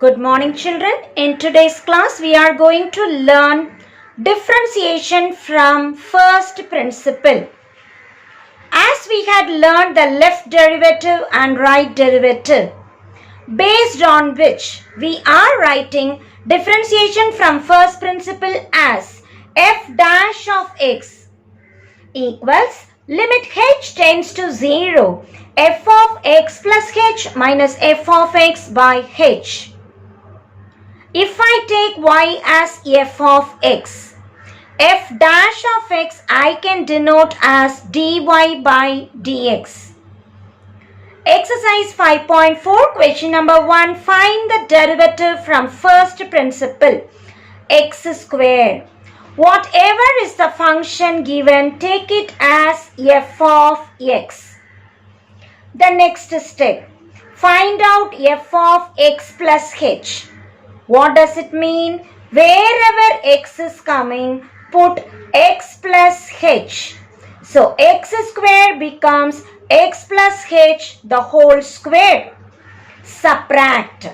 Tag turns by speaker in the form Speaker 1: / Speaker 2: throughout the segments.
Speaker 1: Good morning children. In today's class we are going to learn differentiation from first principle. As we had learned the left derivative and right derivative, based on which we are writing differentiation from first principle as f dash of x equals limit h tends to 0 f of x plus h minus f of x by h. If I take y as f of x, f dash of x I can denote as dy by dx. Exercise 5.4, question number 1. Find the derivative from first principle, x square. Whatever is the function given, take it as f of x. The next step, find out f of x plus h. What does it mean? Wherever x is coming, put x plus h. So x square becomes x plus h the whole square. Subtract.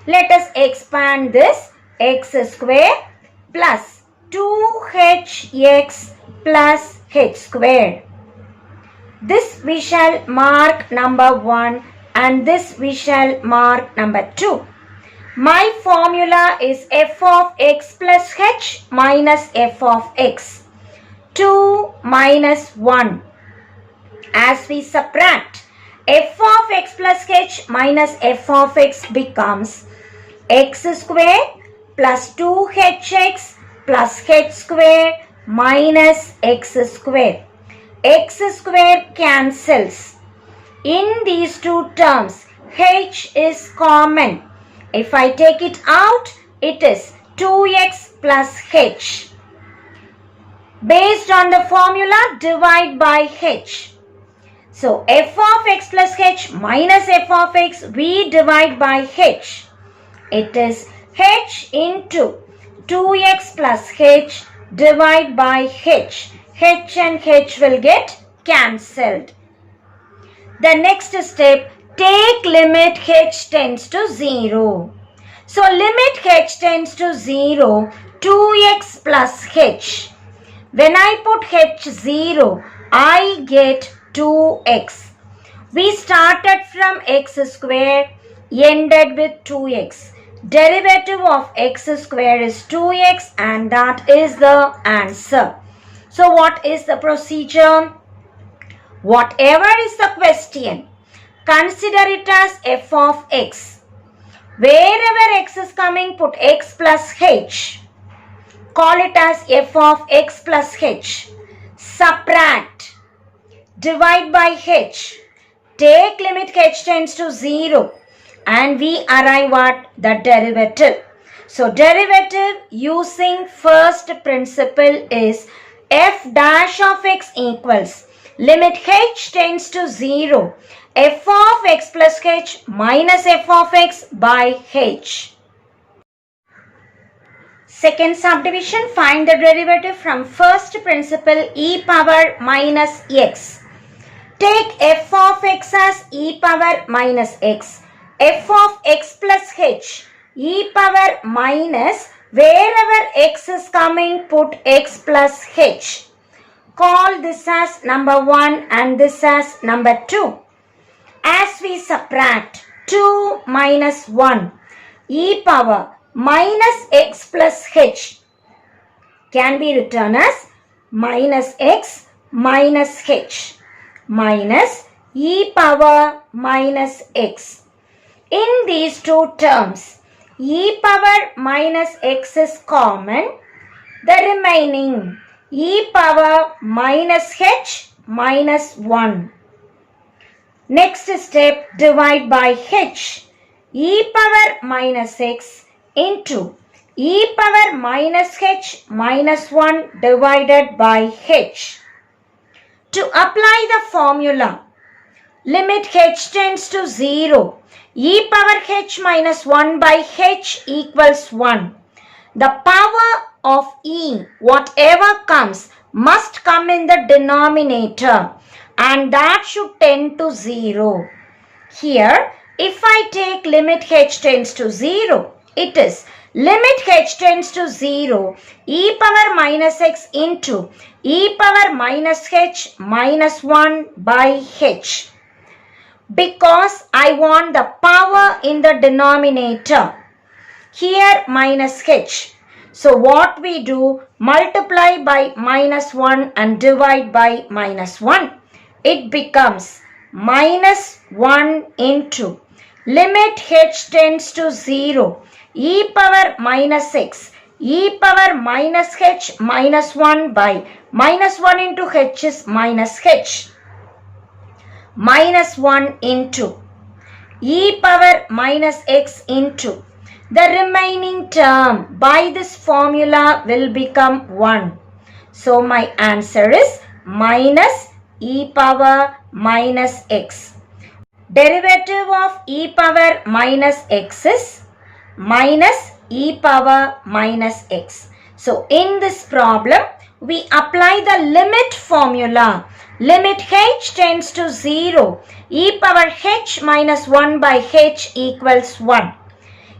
Speaker 1: Let us expand this. X square plus 2hx plus h square. This we shall mark number 1 and this we shall mark number 2. My formula is f of x plus h minus f of x. 2 minus 1. As we subtract, f of x plus h minus f of x becomes x square plus 2hx plus h square minus x square. X square cancels. In these two terms, h is common. If I take it out, it is 2x plus h. Based on the formula, divide by h. So, f of x plus h minus f of x, we divide by h. It is h into 2x plus h divide by h. H and h will get cancelled. The next step, take limit h tends to 0. So limit h tends to 0, 2x plus h. When I put h 0, I get 2x. We started from x square, ended with 2x. Derivative of x square is 2x and that is the answer. So what is the procedure? Whatever is the question, consider it as f of x. Wherever x is coming, put x plus h. Call it as f of x plus h. Subtract. Divide by h. Take limit h tends to 0 and we arrive at the derivative. So derivative using first principle is f dash of x equals limit h tends to 0 f of x plus h minus f of x by h. Second subdivision, find the derivative from first principle e power minus x. Take f of x as e power minus x. F of x plus h e power minus, wherever x is coming, put x plus h. Call this as number 1 and this as number 2. As we subtract, 2 minus 1 e power minus x plus h can be written as minus x minus h minus e power minus x. In these two terms, e power minus x is common. The remaining e power minus h minus 1. Next step, divide by h. E power minus x into e power minus h minus 1 divided by h. To apply the formula, limit h tends to 0. E power h minus 1 by h equals 1. The power of e, whatever comes, must come in the denominator and that should tend to 0. Here If I take limit h tends to 0, it is limit h tends to 0 e power minus x into e power minus h minus 1 by h. Because I want the power in the denominator. Here minus h. So what we do, multiply by minus 1 and divide by minus 1. It becomes minus 1 into limit h tends to 0 e power minus x e power minus h minus 1 by minus 1 into h is minus h. Minus 1 into e power minus x into the remaining term by this formula will become 1. So my answer is minus e power minus x. Derivative of e power minus x is minus e power minus x. So in this problem, we apply the limit formula. Limit h tends to 0, e power h minus 1 by h equals 1.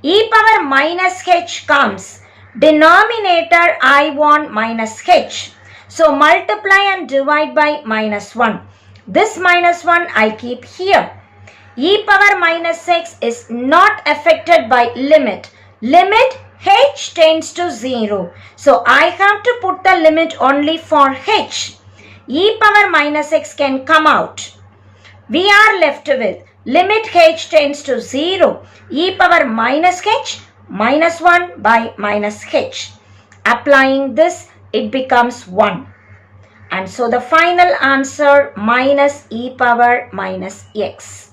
Speaker 1: E power minus h comes. Denominator I want minus h. So multiply and divide by minus 1. This minus 1 I keep here. E power minus x is not affected by limit. Limit h tends to 0. So I have to put the limit only for h. E power minus x can come out. We are left with limit h tends to 0 e power minus h minus 1 by minus h. Applying this, it becomes 1. And so the final answer minus e power minus x.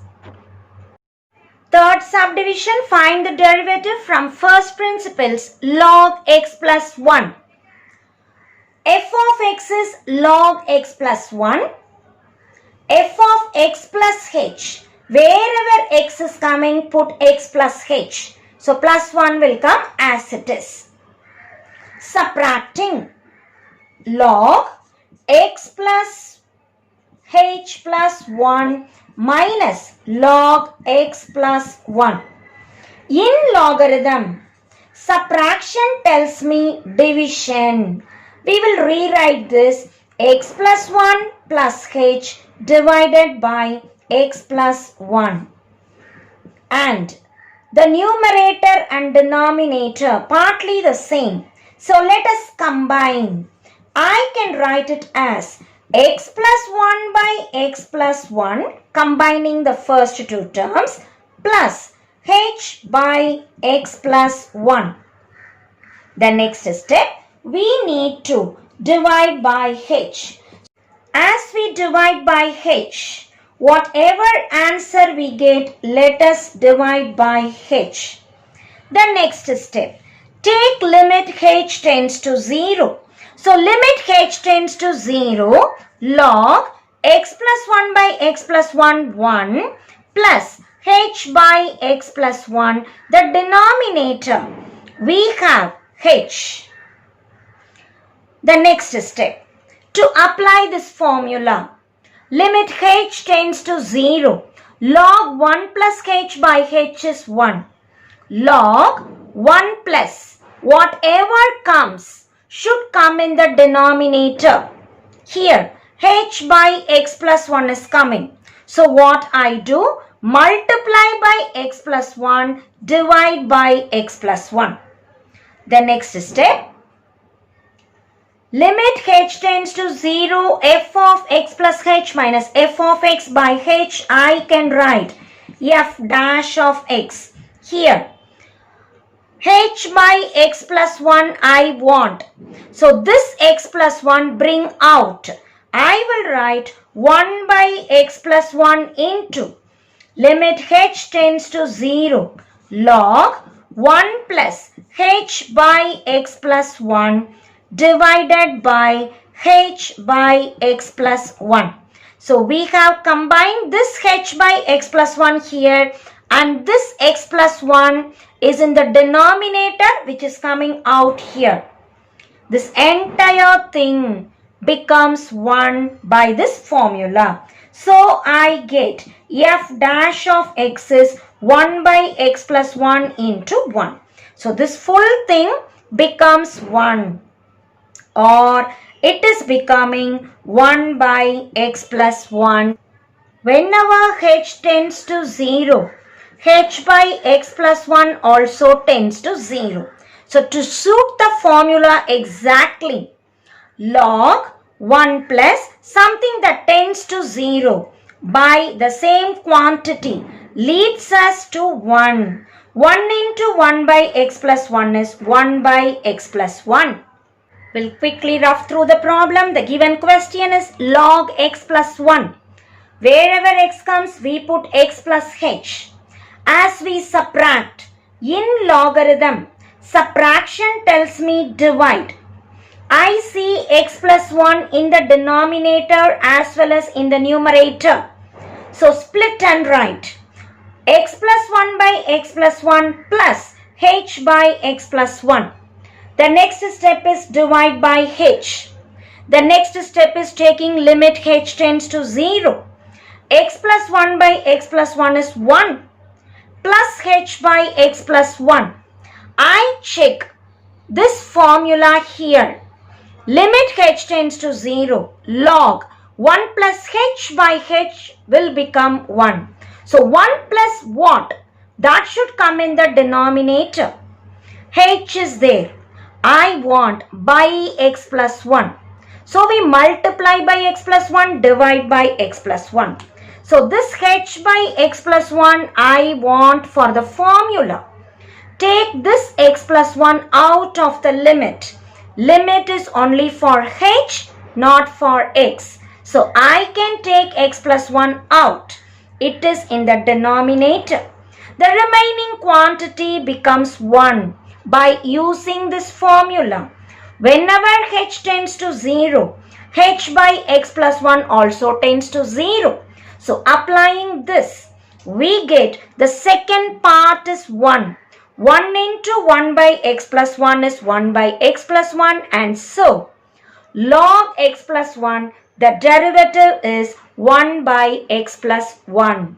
Speaker 1: Third subdivision, find the derivative from first principles log x plus 1. F of x is log x plus 1. F of x plus h. Wherever x is coming, put x plus h. So plus 1 will come as it is. Subtracting log x plus h plus 1 minus log x plus 1. In logarithm, subtraction tells me division. We will rewrite this x plus 1 plus h divided by x plus 1. And the numerator and denominator partly the same. So let us combine. I can write it as x plus 1 by x plus 1, combining the first two terms, plus h by x plus 1. The next step, we need to divide by h. As we divide by h, whatever answer we get, let us divide by h. The next step, take limit h tends to 0. So limit h tends to 0, log x plus 1 by x plus 1, 1, plus h by x plus 1. The denominator, we have h. The next step, to apply this formula, limit h tends to 0, log 1 plus h by h is 1. Log 1 plus whatever comes should come in the denominator. Here h by x plus 1 is coming. So what I do? Multiply by x plus 1, divide by x plus 1. The next step, limit h tends to 0, f of x plus h minus f of x by h, I can write f dash of x. Here, h by x plus 1 I want. So this x plus 1 bring out. I will write 1 by x plus 1 into limit h tends to 0, log 1 plus h by x plus 1 divided by h by x plus 1. So we have combined this h by x plus 1 here, and this x plus 1 is in the denominator, which is coming out here. This entire thing becomes 1 by this formula. So I get f dash of x is 1 by x plus 1 into 1. So this full thing becomes 1, or it is becoming 1 by x plus 1. Whenever h tends to 0, h by x plus 1 also tends to 0. So to suit the formula exactly, log 1 plus something that tends to 0 by the same quantity leads us to 1. 1 into 1 by x plus 1 is 1 by x plus 1. We'll quickly rough through the problem. The given question is log x plus 1. Wherever x comes, we put x plus h. As we subtract, in logarithm, subtraction tells me divide. I see x plus 1 in the denominator as well as in the numerator. So split and write x plus 1 by x plus 1 plus h by x plus 1. The next step is divide by h. The next step is taking limit h tends to 0. X plus 1 by x plus 1 is 1 plus h by x plus 1. I check this formula here. Limit h tends to 0. Log 1 plus h by h will become 1. So 1 plus what? That should come in the denominator. H is there. I want by x plus 1. So we multiply by x plus 1, divide by x plus 1. So this h by x plus 1 I want for the formula. Take this x plus 1 out of the limit. Limit is only for h, not for x. So I can take x plus 1 out. It is in the denominator. The remaining quantity becomes 1 by using this formula. Whenever h tends to 0, h by x plus 1 also tends to 0. So applying this, we get the second part is 1. 1 into 1 by x plus 1 is 1 by x plus 1, and so log x plus 1, the derivative is 1 by x plus 1.